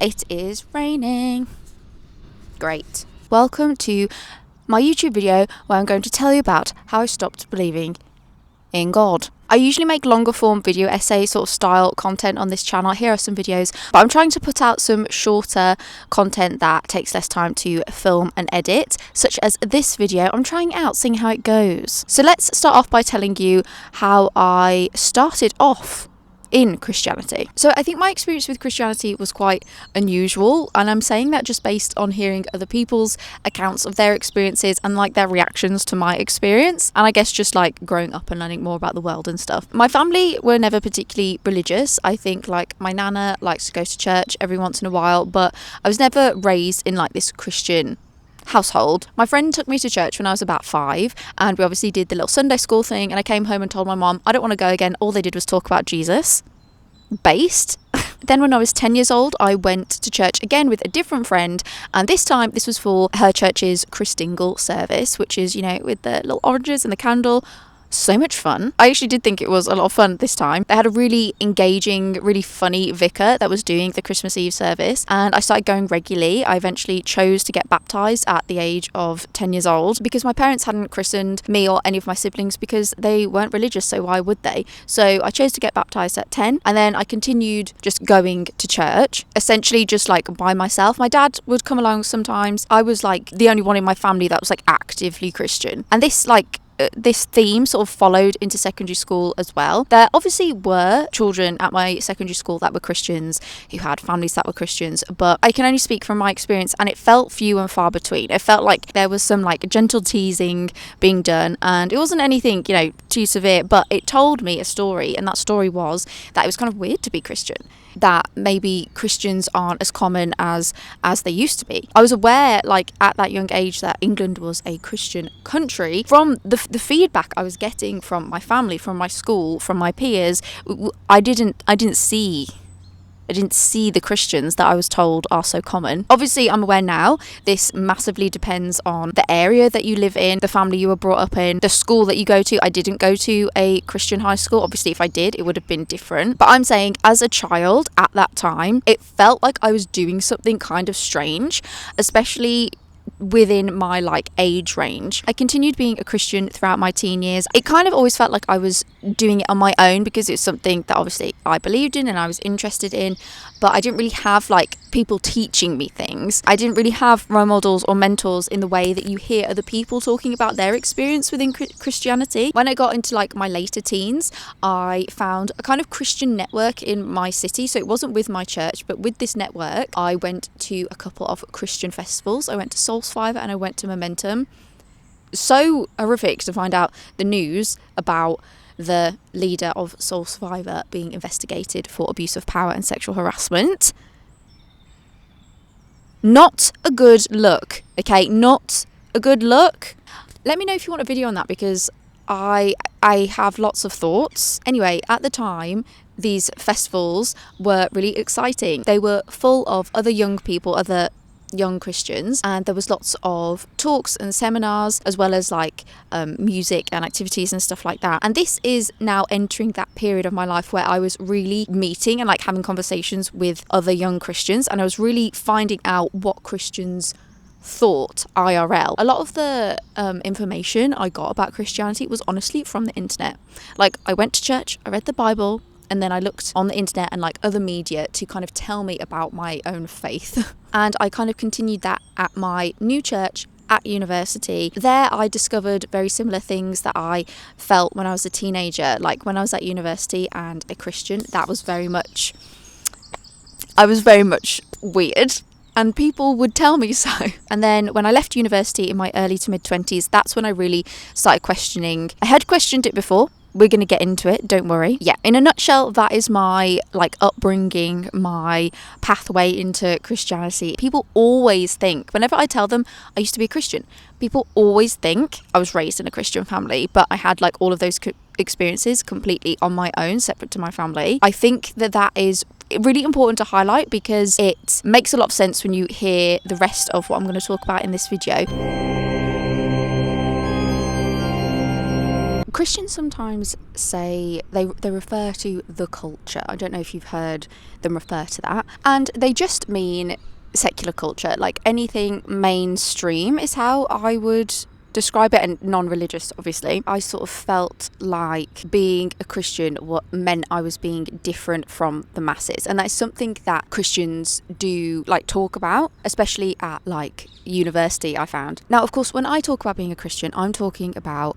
It is raining. Great. Welcome to my YouTube video where I'm going to tell you about how I stopped believing in God. I usually make longer form video essay sort of style content on this channel. Here are some videos, but I'm trying to put out some shorter content that takes less time to film and edit, such as this video. I'm trying it out, seeing how it goes. So let's start off by telling you how I started off in Christianity. So I think my experience with Christianity was quite unusual, and I'm saying that just based on hearing other people's accounts of their experiences and like their reactions to my experience, and I guess just like growing up and learning more about the world and stuff. My family were never particularly religious. I think like my nana likes to go to church every once in a while, but I was never raised in like this Christian household. My friend took me to church when I was about 5, and we obviously did the little Sunday school thing, and I came home and told my mom I don't want to go again. All they did was talk about Jesus. Based. Then when I was 10 years old, I went to church again with a different friend, and this time this was for her church's Christingle service, which is, you know, with the little oranges and the candle. So much fun. I actually did think it was a lot of fun this time. They had a really engaging, really funny vicar that was doing the Christmas Eve service, and I started going regularly. I eventually chose to get baptised at the age of 10 years old because my parents hadn't christened me or any of my siblings because they weren't religious, so why would they? So I chose to get baptised at 10, and then I continued just going to church, essentially just like by myself. My dad would come along sometimes. I was like the only one in my family that was like actively Christian, and this theme sort of followed into secondary school as well. There obviously were children at my secondary school that were Christians, who had families that were Christians, but I can only speak from my experience, and it felt few and far between. It felt like there was some like gentle teasing being done, and it wasn't anything, you know, too severe, but it told me a story, and that story was that it was kind of weird to be Christian, that maybe Christians aren't as common as they used to be. I was aware, like at that young age, that England was a Christian country. From the feedback I was getting from my family, from my school, from my peers, I didn't see the Christians that I was told are so common. Obviously, I'm aware now this massively depends on the area that you live in, the family you were brought up in, the school that you go to. I didn't go to a Christian high school. Obviously, if I did, it would have been different. But I'm saying, as a child at that time, it felt like I was doing something kind of strange, especially within my like age range. I continued being a Christian throughout my teen years. It kind of always felt like I was doing it on my own because it's something that obviously I believed in and I was interested in, but I didn't really have like people teaching me things. I didn't really have role models or mentors in the way that you hear other people talking about their experience within Christianity. When I got into like my later teens, I found a kind of Christian network in my city. So it wasn't with my church, but with this network, I went to a couple of Christian festivals. I went to Soul Survivor and I went to Momentum. So horrific to find out the news about the leader of Soul Survivor being investigated for abuse of power and sexual harassment. Not a good look, okay? Not a good look. Let me know if you want a video on that, because I have lots of thoughts. Anyway, at the time, these festivals were really exciting. They were full of other young people, other young Christians, and there was lots of talks and seminars, as well as like music and activities and stuff like that. And this is now entering that period of my life where I was really meeting and like having conversations with other young Christians, and I was really finding out what Christians thought IRL. A lot of the information I got about Christianity was honestly from the internet. Like, I went to church, I read the Bible, and then I looked on the internet and like other media to kind of tell me about my own faith. And I kind of continued that at my new church at university. There I discovered very similar things that I felt when I was a teenager. Like when I was at university and a Christian, I was very much weird. And people would tell me so. And then when I left university in my early to mid 20s, that's when I really started questioning. I had questioned it before. We're going to get into it, don't worry. Yeah, in a nutshell, that is my like upbringing, my pathway into Christianity. People always think, whenever I tell them I used to be a Christian, people always think I was raised in a Christian family, but I had like all of those experiences completely on my own, separate to my family. I think that is really important to highlight because it makes a lot of sense when you hear the rest of what I'm going to talk about in this video. Christians sometimes say they refer to the culture. I don't know if you've heard them refer to that. And they just mean secular culture, like anything mainstream is how I would describe it, and non-religious obviously. I sort of felt like being a Christian what meant I was being different from the masses, and that's something that Christians do like talk about, especially at like university, I found. Now of course when I talk about being a Christian, I'm talking about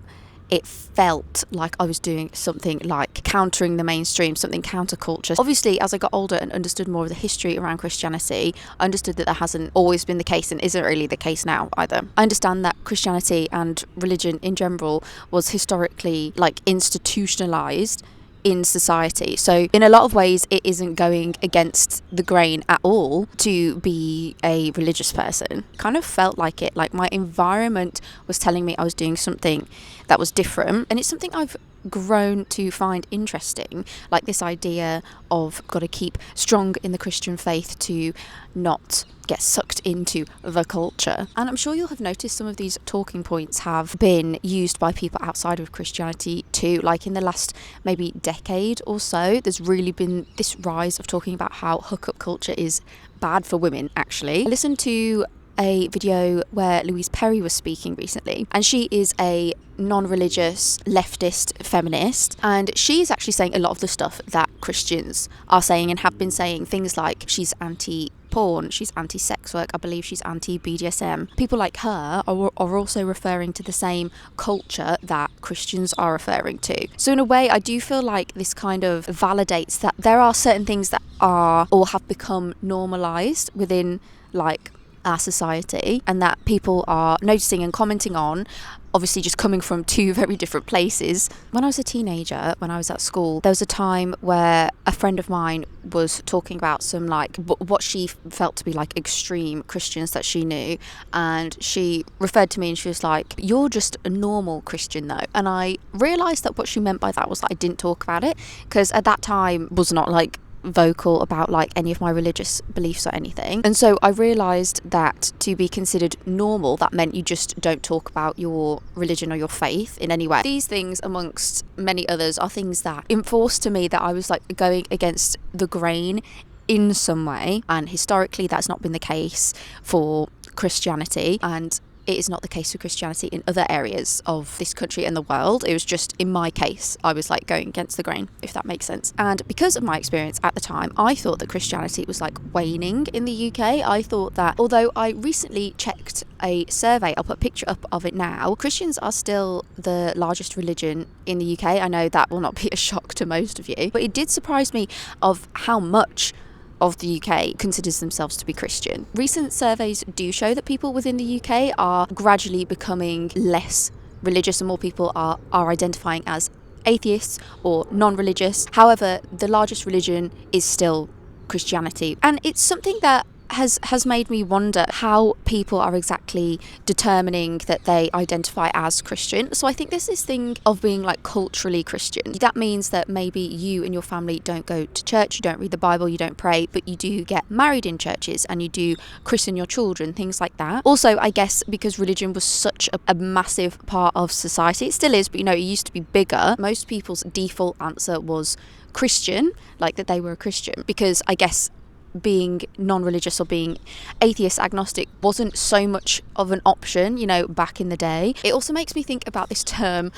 it felt like I was doing something like countering the mainstream, something counterculture. Obviously, as I got older and understood more of the history around Christianity, I understood that hasn't always been the case and isn't really the case now either. I understand that Christianity and religion in general was historically like institutionalized in society. So in a lot of ways it isn't going against the grain at all to be a religious person. Kind of felt like it, like my environment was telling me I was doing something that was different, and it's something I've grown to find interesting, like this idea of got to keep strong in the Christian faith to not get sucked into the culture. And I'm sure you'll have noticed some of these talking points have been used by people outside of Christianity too. Like in the last maybe decade or so, there's really been this rise of talking about how hookup culture is bad for women, actually. I listened to a video where Louise Perry was speaking recently, and she is a non-religious leftist feminist, and she's actually saying a lot of the stuff that Christians are saying and have been saying. Things like she's anti-porn, she's anti-sex work, I believe she's anti-BDSM. People like her are also referring to the same culture that Christians are referring to. So in a way, I do feel like this kind of validates that there are certain things that are or have become normalized within like our society, and that people are noticing and commenting on, obviously just coming from two very different places. When I was a teenager, when I was at school, there was a time where a friend of mine was talking about some like what she felt to be like extreme Christians that she knew, and she referred to me and she was like, "You're just a normal Christian though." And I realised that what she meant by that was that I didn't talk about it, because at that time was not like vocal about like any of my religious beliefs or anything. And so I realised that to be considered normal, that meant you just don't talk about your religion or your faith in any way. These things, amongst many others, are things that enforced to me that I was like going against the grain in some way, and historically that's not been the case for Christianity, and it is not the case for Christianity in other areas of this country and the world. It was just, in my case, I was like going against the grain, if that makes sense. And because of my experience at the time, I thought that Christianity was like waning in the UK. I thought that, although I recently checked a survey, I'll put a picture up of it now, Christians are still the largest religion in the UK. I know that will not be a shock to most of you, but it did surprise me of how much of the UK considers themselves to be Christian. Recent surveys do show that people within the UK are gradually becoming less religious, and more people are identifying as atheists or non-religious. However, the largest religion is still Christianity, and it's something that has made me wonder how people are exactly determining that they identify as Christian. So I think there's this thing of being like culturally Christian. That means that maybe you and your family don't go to church, you don't read the Bible, you don't pray, but you do get married in churches and you do christen your children, things like that. Also, I guess because religion was such a massive part of society, it still is, but you know, it used to be bigger. Most people's default answer was Christian, like that they were a Christian, because I guess being non-religious or being atheist, agnostic wasn't so much of an option, you know, back in the day. It also makes me think about this term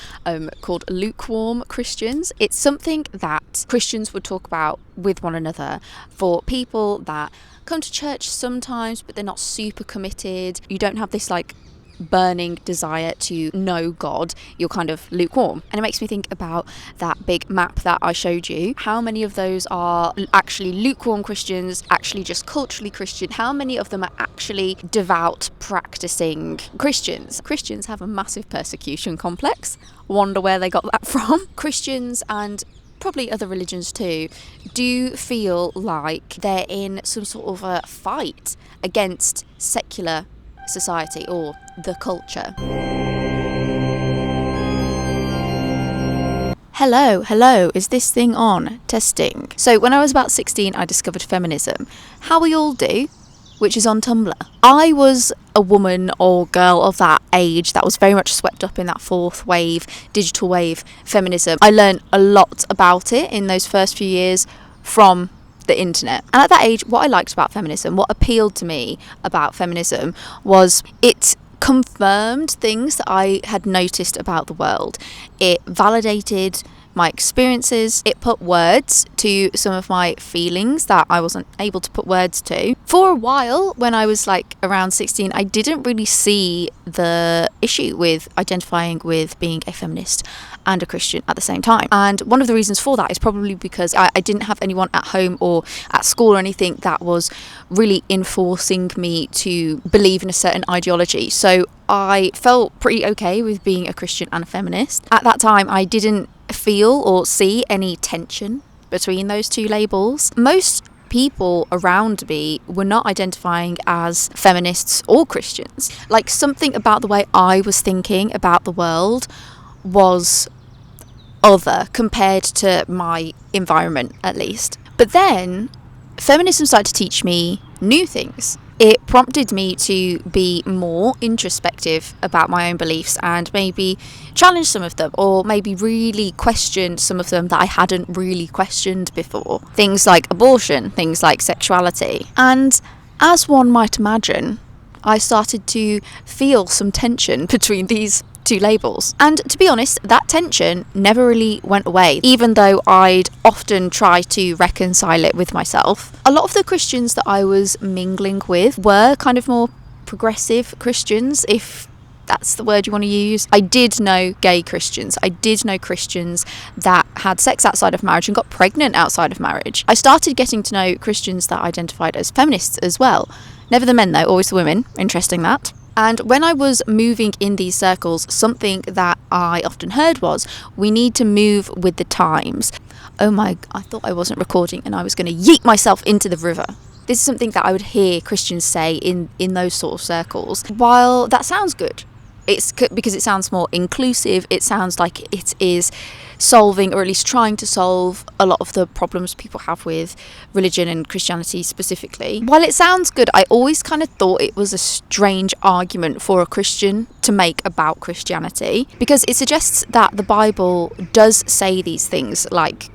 called lukewarm Christians. It's something that Christians would talk about with one another for people that come to church sometimes, but they're not super committed. You don't have this like burning desire to know God, you're kind of lukewarm. And it makes me think about that big map that I showed you. How many of those are actually lukewarm Christians, actually just culturally Christian? How many of them are actually devout, practicing Christians? Christians have a massive persecution complex. Wonder where they got that from. Christians, and probably other religions too, do feel like they're in some sort of a fight against secular society or the culture. Hello, is this thing on? Testing. So when I was about 16, I discovered feminism. How we all do, which is on Tumblr. I was a woman or girl of that age that was very much swept up in that fourth wave, digital wave feminism. I learned a lot about it in those first few years from the internet. And at that age, what I liked about feminism, what appealed to me about feminism, was it confirmed things that I had noticed about the world. It validated my experiences. It put words to some of my feelings that I wasn't able to put words to. For a while, when I was like around 16, I didn't really see the issue with identifying with being a feminist and a Christian at the same time. And one of the reasons for that is probably because I didn't have anyone at home or at school or anything that was really enforcing me to believe in a certain ideology. So I felt pretty okay with being a Christian and a feminist. At that time, I didn't feel or see any tension between those two labels. Most people around me were not identifying as feminists or Christians. Like, something about the way I was thinking about the world was other compared to my environment, at least. But then feminism started to teach me new things. It prompted me to be more introspective about my own beliefs and maybe challenge some of them, or maybe really question some of them that I hadn't really questioned before. Things like abortion, things like sexuality. And as one might imagine, I started to feel some tension between these two labels. And to be honest, that tension never really went away, even though I'd often try to reconcile it with myself. A lot of the Christians that I was mingling with were kind of more progressive Christians, if that's the word you want to use. I did know gay Christians. I did know Christians that had sex outside of marriage and got pregnant outside of marriage. I started getting to know Christians that identified as feminists as well. Never the men though, always the women. Interesting that. And when I was moving in these circles, something that I often heard was, we need to move with the times. Oh my, I thought I wasn't recording and I was going to yeet myself into the river. This is something that I would hear Christians say in those sort of circles. While that sounds good, it's because it sounds more inclusive, it sounds like it is solving, or at least trying to solve, a lot of the problems people have with religion and Christianity specifically. While it sounds good, I always kind of thought it was a strange argument for a Christian to make about Christianity, because it suggests that the Bible does say these things, like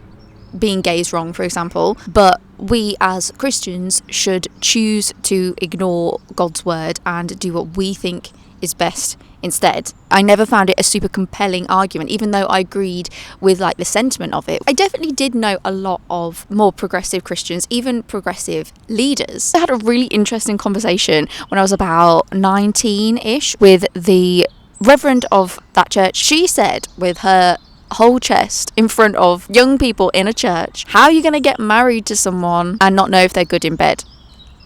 being gay is wrong, for example, but we as Christians should choose to ignore God's word and do what we think is best instead. I never found it a super compelling argument, even though I agreed with like the sentiment of it. I definitely did know a lot of more progressive Christians, even progressive leaders. I had a really interesting conversation when I was about 19-ish with the reverend of that church. She said with her whole chest in front of young people in a church, how are you going to get married to someone and not know if they're good in bed?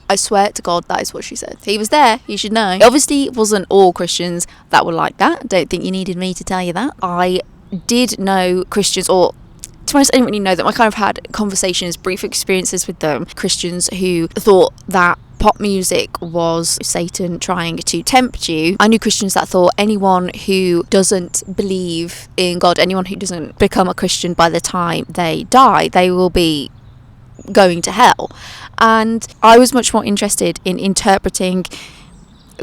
I swear to God, that is what she said. He was there, he should know. It obviously wasn't all Christians that were like that. Don't think you needed me to tell you that. I did know Christians, or to be honest, I didn't really know them. I kind of had conversations, brief experiences with them. Christians who thought that pop music was Satan trying to tempt you. I knew Christians that thought anyone who doesn't believe in God, anyone who doesn't become a Christian by the time they die, they will be going to hell. And I was much more interested in interpreting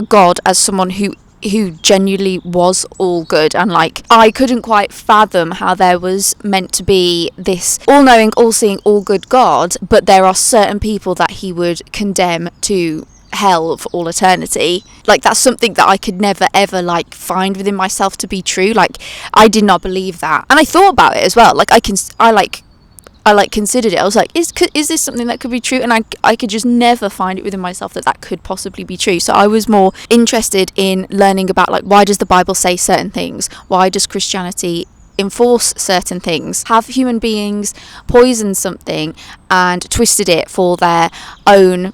God as someone who genuinely was all good, and like I couldn't quite fathom how there was meant to be this all-knowing, all-seeing, all-good God, but there are certain people that he would condemn to hell for all eternity. Like, that's something that I could never ever like find within myself to be true. Like, I did not believe that, and I thought about it as well. Like, I considered it. I was like, is this something that could be true? And I could just never find it within myself that could possibly be true. So I was more interested in learning about, like, why does the Bible say certain things? Why does Christianity enforce certain things? Have human beings poisoned something and twisted it for their own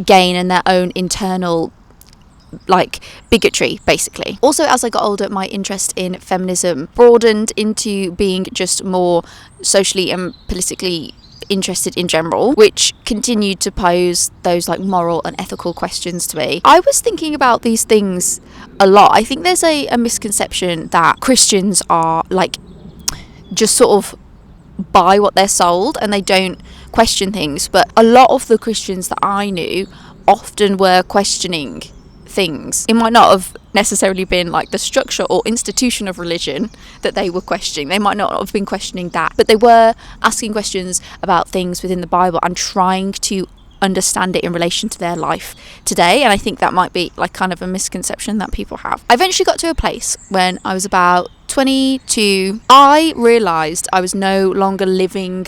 gain and their own internal like bigotry, basically? Also, as I got older, my interest in feminism broadened into being just more socially and politically interested in general, which continued to pose those like moral and ethical questions to me. I was thinking about these things a lot. I think there's a misconception that Christians are like just sort of buy what they're sold and they don't question things, but a lot of the Christians that I knew often were questioning things. It might not have necessarily been like the structure or institution of religion that they were questioning. They might not have been questioning that, but they were asking questions about things within the Bible and trying to understand it in relation to their life today. And I think that might be like kind of a misconception that people have. I eventually got to a place when I was about 22. I realized I was no longer living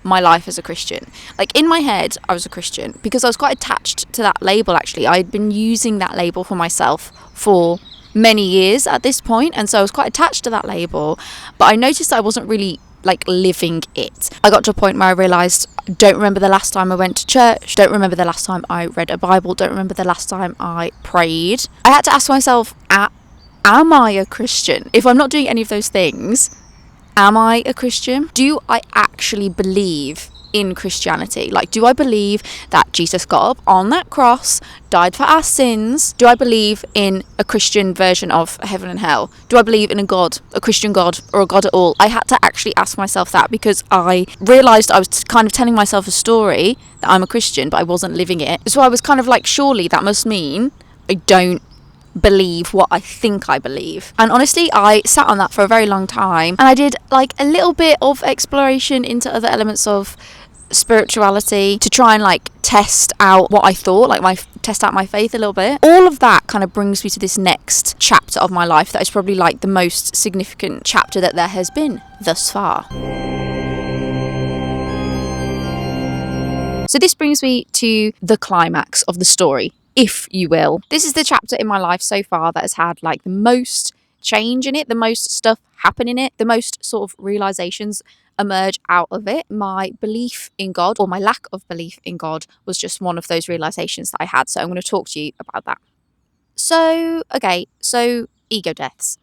my life as a Christian. Like, in my head, I was a Christian because I was quite attached to that label. Actually, I'd been using that label for myself for many years at this point, and so I was quite attached to that label, but I noticed I wasn't really like living it. I got to a point where I realized, don't remember the last time I went to church, don't remember the last time I read a Bible, don't remember the last time I prayed. I had to ask myself, am I a Christian? If I'm not doing any of those things, am I a Christian? Do I actually believe in Christianity? Like, do I believe that Jesus got up on that cross, died for our sins? Do I believe in a Christian version of heaven and hell? Do I believe in a God, a Christian God, or a God at all? I had to actually ask myself that because I realised I was kind of telling myself a story that I'm a Christian, but I wasn't living it. So I was kind of like, surely that must mean I don't believe what I think I believe. And honestly, I sat on that for a very long time, and I did like a little bit of exploration into other elements of spirituality to try and like test out what I thought, like test out my faith a little bit. All of that kind of brings me to this next chapter of my life that is probably like the most significant chapter that there has been thus far. So this brings me to the climax of the story, if you will. This is the chapter in my life so far that has had like the most change in it, the most stuff happen in it, the most sort of realizations emerge out of it. My belief in God, or my lack of belief in God, was just one of those realizations that I had. So I'm going to talk to you about that. So ego deaths.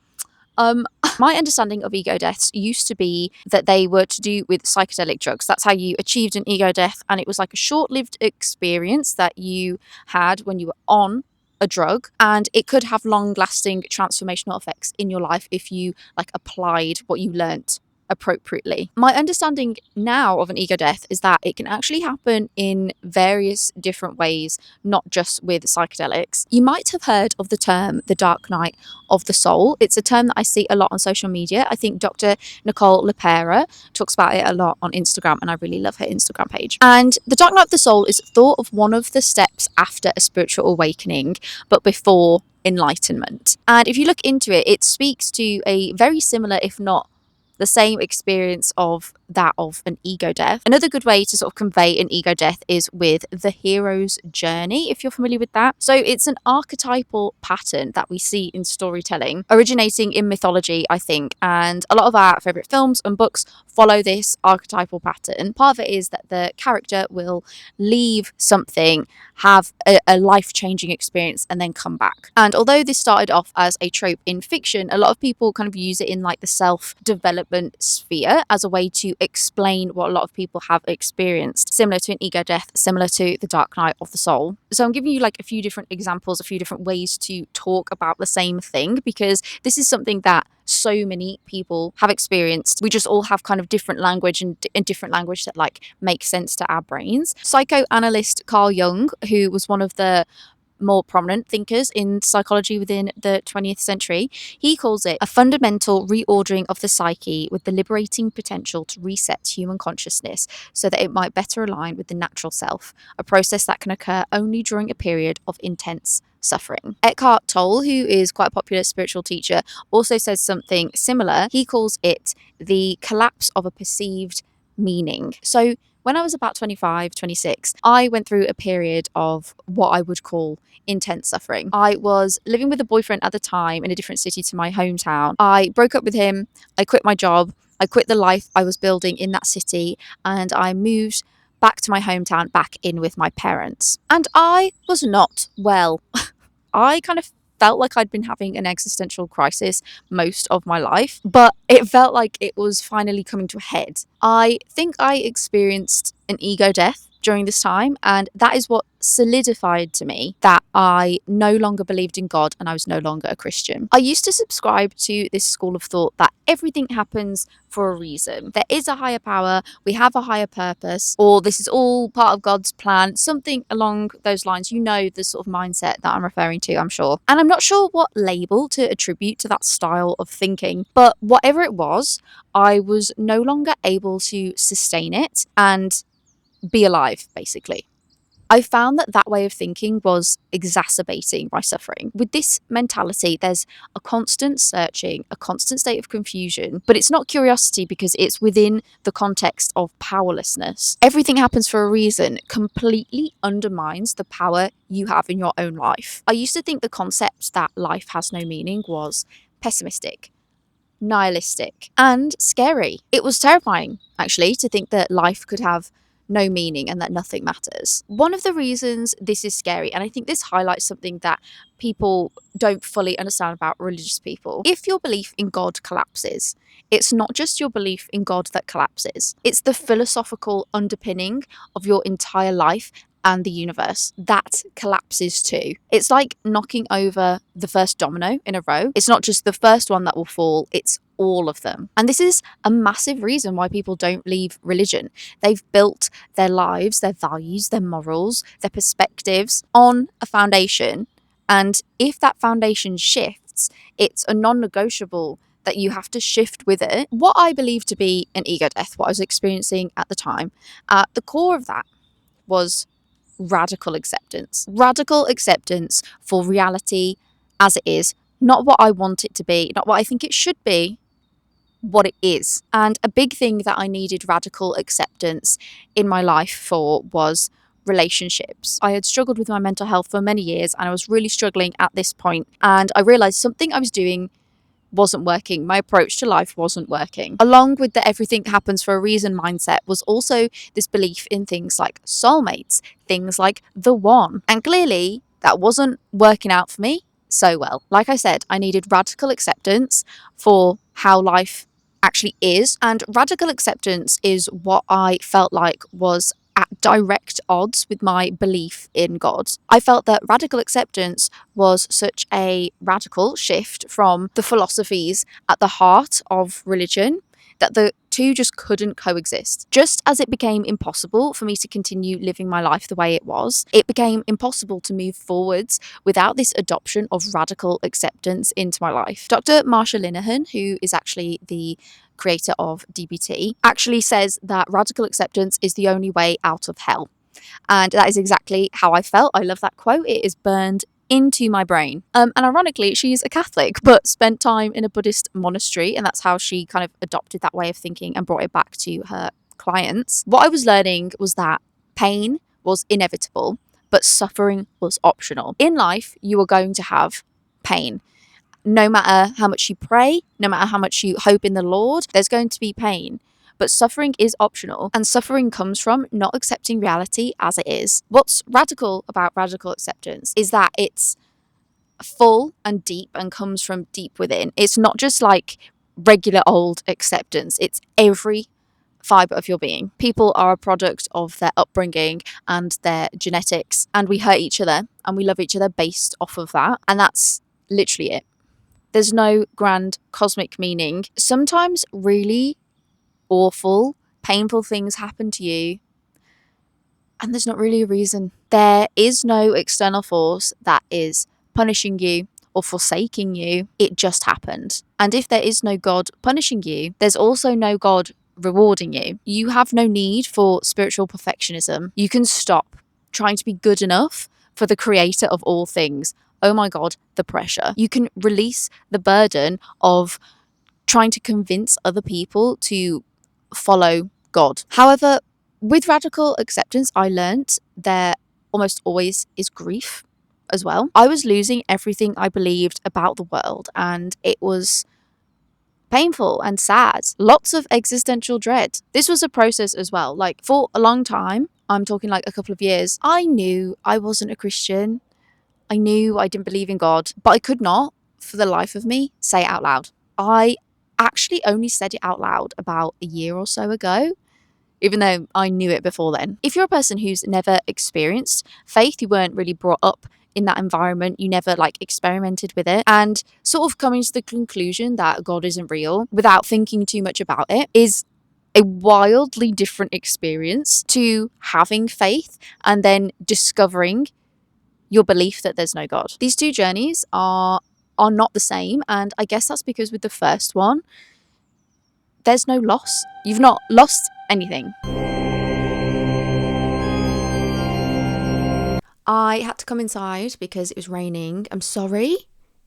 My understanding of ego deaths used to be that they were to do with psychedelic drugs. That's how you achieved an ego death, and it was like a short-lived experience that you had when you were on a drug, and it could have long-lasting transformational effects in your life if you like applied what you learnt appropriately. My understanding now of an ego death is that it can actually happen in various different ways, not just with psychedelics. You might have heard of the term the dark night of the soul. It's a term that I see a lot on social media. I think Dr. Nicole LePera talks about it a lot on Instagram, and I really love her Instagram page. And the dark night of the soul is thought of one of the steps after a spiritual awakening, but before enlightenment. And if you look into it, it speaks to a very similar, if not the same experience of that of an ego death. Another good way to sort of convey an ego death is with the hero's journey, if you're familiar with that. So it's an archetypal pattern that we see in storytelling, originating in mythology, I think, and a lot of our favourite films and books follow this archetypal pattern. Part of it is that the character will leave something, have a life-changing experience, and then come back. And although this started off as a trope in fiction, a lot of people kind of use it in like the self-development sphere as a way to explain what a lot of people have experienced, similar to an ego death, similar to the dark night of the soul. So I'm giving you like a few different examples, a few different ways to talk about the same thing, because this is something that so many people have experienced. We just all have kind of different language and different language that like makes sense to our brains. Psychoanalyst Carl Jung, who was one of the more prominent thinkers in psychology within the 20th century, he calls it a fundamental reordering of the psyche with the liberating potential to reset human consciousness so that it might better align with the natural self, a process that can occur only during a period of intense suffering. Eckhart Tolle, who is quite a popular spiritual teacher, also says something similar. He calls it the collapse of a perceived meaning. So when I was about 25, 26, I went through a period of what I would call intense suffering. I was living with a boyfriend at the time in a different city to my hometown. I broke up with him, I quit my job, I quit the life I was building in that city, and I moved back to my hometown, back in with my parents. And I was not well. I kind of felt like I'd been having an existential crisis most of my life, but it felt like it was finally coming to a head. I think I experienced an ego death during this time, and that is what solidified to me that I no longer believed in God and I was no longer a Christian. I used to subscribe to this school of thought that everything happens for a reason. There is a higher power, we have a higher purpose, or this is all part of God's plan, something along those lines. You know the sort of mindset that I'm referring to, I'm sure. And I'm not sure what label to attribute to that style of thinking, but whatever it was, I was no longer able to sustain it and be alive, basically. I found that that way of thinking was exacerbating my suffering. With this mentality, there's a constant searching, a constant state of confusion, but it's not curiosity because it's within the context of powerlessness. Everything happens for a reason completely undermines the power you have in your own life. I used to think the concept that life has no meaning was pessimistic, nihilistic, and scary. It was terrifying, actually, to think that life could have no meaning and that nothing matters. One of the reasons this is scary, and I think this highlights something that people don't fully understand about religious people. If your belief in God collapses, it's not just your belief in God that collapses, it's the philosophical underpinning of your entire life and the universe that collapses too. It's like knocking over the first domino in a row. It's not just the first one that will fall, it's all of them. And this is a massive reason why people don't leave religion. They've built their lives, their values, their morals, their perspectives on a foundation. And if that foundation shifts, it's a non-negotiable that you have to shift with it. What I believe to be an ego death, what I was experiencing at the time, at the core of that was radical acceptance. Radical acceptance for reality as it is, not what I want it to be, not what I think it should be, what it is. And a big thing that I needed radical acceptance in my life for was relationships. I had struggled with my mental health for many years and I was really struggling at this point, and I realized something I was doing wasn't working. My approach to life wasn't working. Along with the everything happens for a reason mindset was also this belief in things like soulmates, things like the one. And clearly that wasn't working out for me so well. Like I said, I needed radical acceptance for how life actually is. And radical acceptance is what I felt like was at direct odds with my belief in God. I felt that radical acceptance was such a radical shift from the philosophies at the heart of religion that the two just couldn't coexist. Just as it became impossible for me to continue living my life the way it was, it became impossible to move forwards without this adoption of radical acceptance into my life. Dr. Marsha Linehan, who is actually the creator of DBT, actually says that radical acceptance is the only way out of hell. And that is exactly how I felt. I love that quote. It is burned into my brain. And ironically, she's a Catholic, but spent time in a Buddhist monastery, and that's how she kind of adopted that way of thinking and brought it back to her clients. What I was learning was that pain was inevitable, but suffering was optional. In life, you are going to have pain. No matter how much you pray, no matter how much you hope in the Lord, there's going to be pain. But suffering is optional, and suffering comes from not accepting reality as it is. What's radical about radical acceptance is that it's full and deep and comes from deep within. It's not just like regular old acceptance, it's every fibre of your being. People are a product of their upbringing and their genetics, and we hurt each other and we love each other based off of that. And that's literally it. There's no grand cosmic meaning. Sometimes really awful, painful things happen to you, and there's not really a reason. There is no external force that is punishing you or forsaking you. It just happened. And if there is no God punishing you, there's also no God rewarding you. You have no need for spiritual perfectionism. You can stop trying to be good enough for the creator of all things. Oh my God, the pressure. You can release the burden of trying to convince other people to follow God. However, with radical acceptance, I learnt there almost always is grief as well. I was losing everything I believed about the world, and it was painful and sad. Lots of existential dread. This was a process as well. Like, for a long time, I'm talking like a couple of years, I knew I wasn't a Christian. I knew I didn't believe in God, but I could not, for the life of me, say it out loud. I actually only said it out loud about a year or so ago. even though I knew it before then. If you're a person who's never experienced faith, you weren't really brought up in that environment, you never like experimented with it, and sort of coming to the conclusion that God isn't real without thinking too much about it is a wildly different experience to having faith and then discovering your belief that there's no God. These two journeys are not the same, and I guess that's because with the first one, there's no loss. You've not lost anything. I had to come inside because it was raining. I'm sorry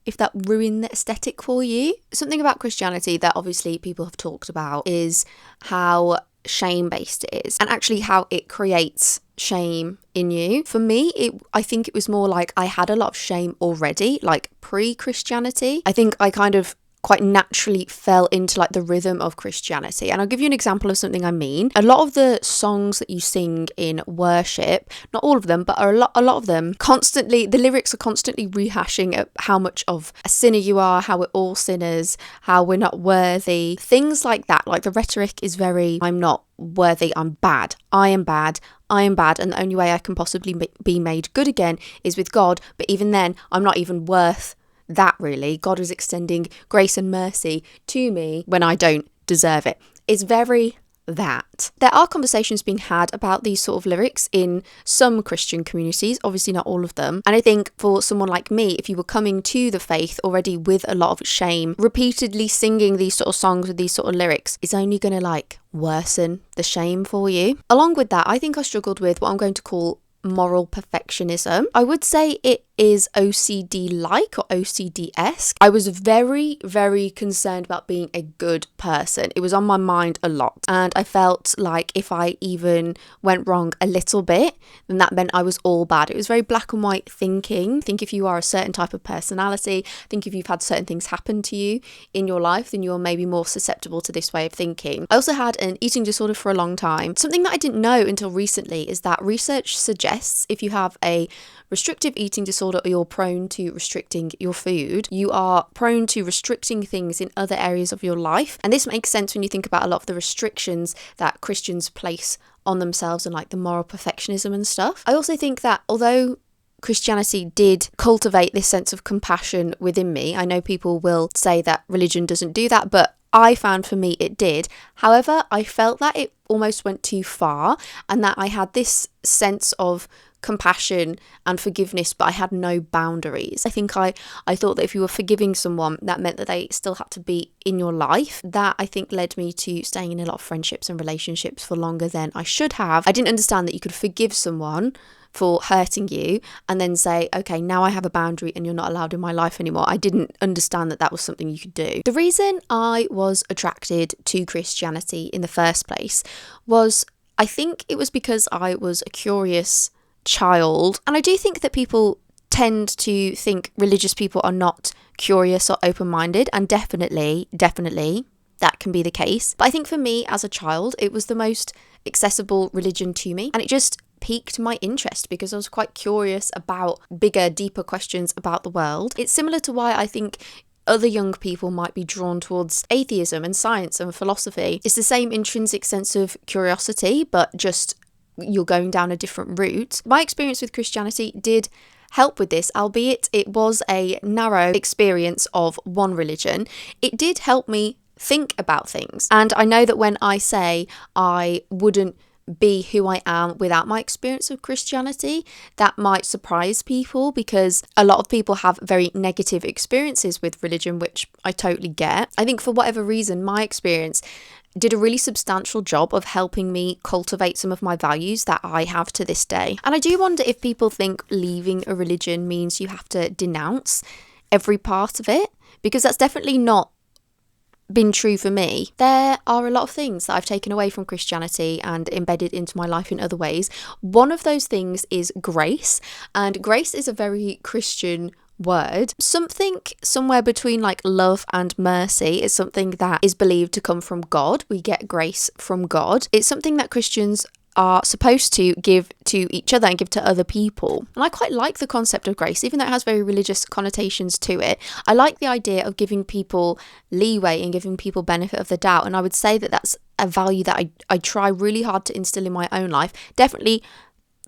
if that ruined the aesthetic for you. Something about Christianity that obviously people have talked about is how shame-based it is, and actually how it creates shame in you. For me, I think it was more like I had a lot of shame already, like pre-Christianity. I think I kind of quite naturally fell into like the rhythm of Christianity. And I'll give you an example of something I mean. A lot of the songs that you sing in worship, not all of them, but a lot of them, constantly, the lyrics are constantly rehashing how much of a sinner you are, how we're all sinners, how we're not worthy, things like that. Like the rhetoric is very, I'm not worthy, I'm bad, I am bad, I am bad, and the only way I can possibly be made good again is with God. But even then, I'm not even worth that, really. God is extending grace and mercy to me when I don't deserve it. It's very that. There are conversations being had about these sort of lyrics in some Christian communities, obviously not all of them. And I think for someone like me, if you were coming to the faith already with a lot of shame, repeatedly singing these sort of songs with these sort of lyrics is only going to like worsen the shame for you. Along with that, I think I struggled with what I'm going to call moral perfectionism. I would say it is OCD-like or OCD-esque. I was very, very concerned about being a good person. It was on my mind a lot. And I felt like if I even went wrong a little bit, then that meant I was all bad. It was very black and white thinking. I think if you are a certain type of personality, I think if you've had certain things happen to you in your life, then you're maybe more susceptible to this way of thinking. I also had an eating disorder for a long time. Something that I didn't know until recently is that research suggests if you have a restrictive eating disorder or you're prone to restricting your food, you are prone to restricting things in other areas of your life. And this makes sense when you think about a lot of the restrictions that Christians place on themselves and like the moral perfectionism and stuff. I also think that although Christianity did cultivate this sense of compassion within me, I know people will say that religion doesn't do that, but I found for me it did. However, I felt that it almost went too far and that I had this sense of compassion and forgiveness, but I had no boundaries. I think I thought that if you were forgiving someone, that meant that they still had to be in your life. That I think led me to staying in a lot of friendships and relationships for longer than I should have. I didn't understand that you could forgive someone for hurting you and then say, okay, now I have a boundary and you're not allowed in my life anymore. I didn't understand that that was something you could do. The reason I was attracted to Christianity in the first place was, I think it was because I was a curious child. And I do think that people tend to think religious people are not curious or open-minded, and definitely that can be the case. But I think for me as a child, it was the most accessible religion to me, and it just piqued my interest because I was quite curious about bigger, deeper questions about the world. It's similar to why I think other young people might be drawn towards atheism and science and philosophy. It's the same intrinsic sense of curiosity, but just you're going down a different route. My experience with Christianity did help with this, albeit it was a narrow experience of one religion. It did help me think about things. And I know that when I say I wouldn't be who I am without my experience of Christianity, that might surprise people because a lot of people have very negative experiences with religion, which I totally get. I think for whatever reason, my experience did a really substantial job of helping me cultivate some of my values that I have to this day. And I do wonder if people think leaving a religion means you have to denounce every part of it, because that's definitely not been true for me. There are a lot of things that I've taken away from Christianity and embedded into my life in other ways. One of those things is grace, and grace is a very Christian word. Something somewhere between like love and mercy is something that is believed to come from God. We get grace from God. It's something that Christians are supposed to give to each other and give to other people. And I quite like the concept of grace, even though it has very religious connotations to it. I like the idea of giving people leeway and giving people benefit of the doubt. And I would say that that's a value that I try really hard to instill in my own life. Definitely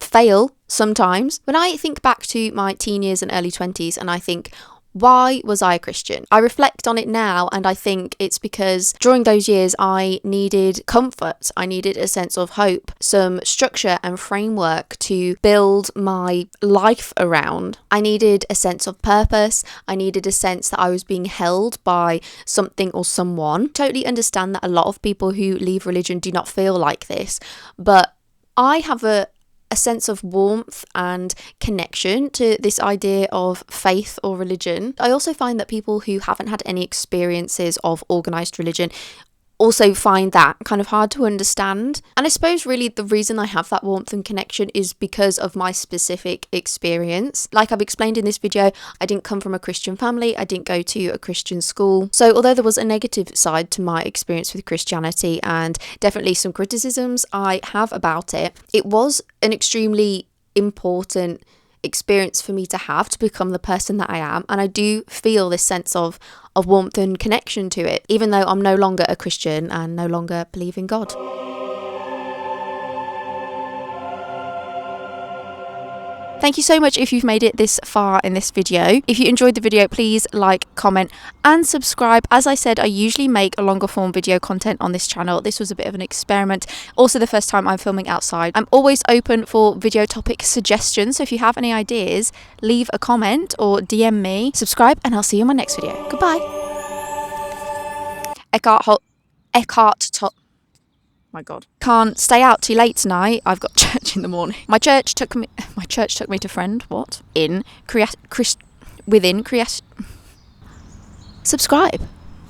fail sometimes. When I think back to my teen years and early 20s and I think, why was I a Christian? I reflect on it now and I think it's because during those years I needed comfort, I needed a sense of hope, some structure and framework to build my life around. I needed a sense of purpose, I needed a sense that I was being held by something or someone. Totally understand that a lot of people who leave religion do not feel like this, but I have a sense of warmth and connection to this idea of faith or religion. I also find that people who haven't had any experiences of organised religion also find that kind of hard to understand. And I suppose really the reason I have that warmth and connection is because of my specific experience. Like I've explained in this video, I didn't come from a Christian family, I didn't go to a Christian school. So although there was a negative side to my experience with Christianity and definitely some criticisms I have about it, it was an extremely important experience for me to have to become the person that I am, and I do feel this sense of warmth and connection to it, even though I'm no longer a Christian and no longer believe in God. Thank you so much if you've made it this far in this video. If you enjoyed the video, please like, comment and subscribe. As I said, I usually make a longer form video content on this channel. This was a bit of an experiment. Also the first time I'm filming outside. I'm always open for video topic suggestions. So if you have any ideas, leave a comment or DM me. Subscribe and I'll see you in my next video. Goodbye. Eckhart Tolle. My God, can't stay out too late tonight. I've got church in the morning. My church took me to friend. What? Subscribe.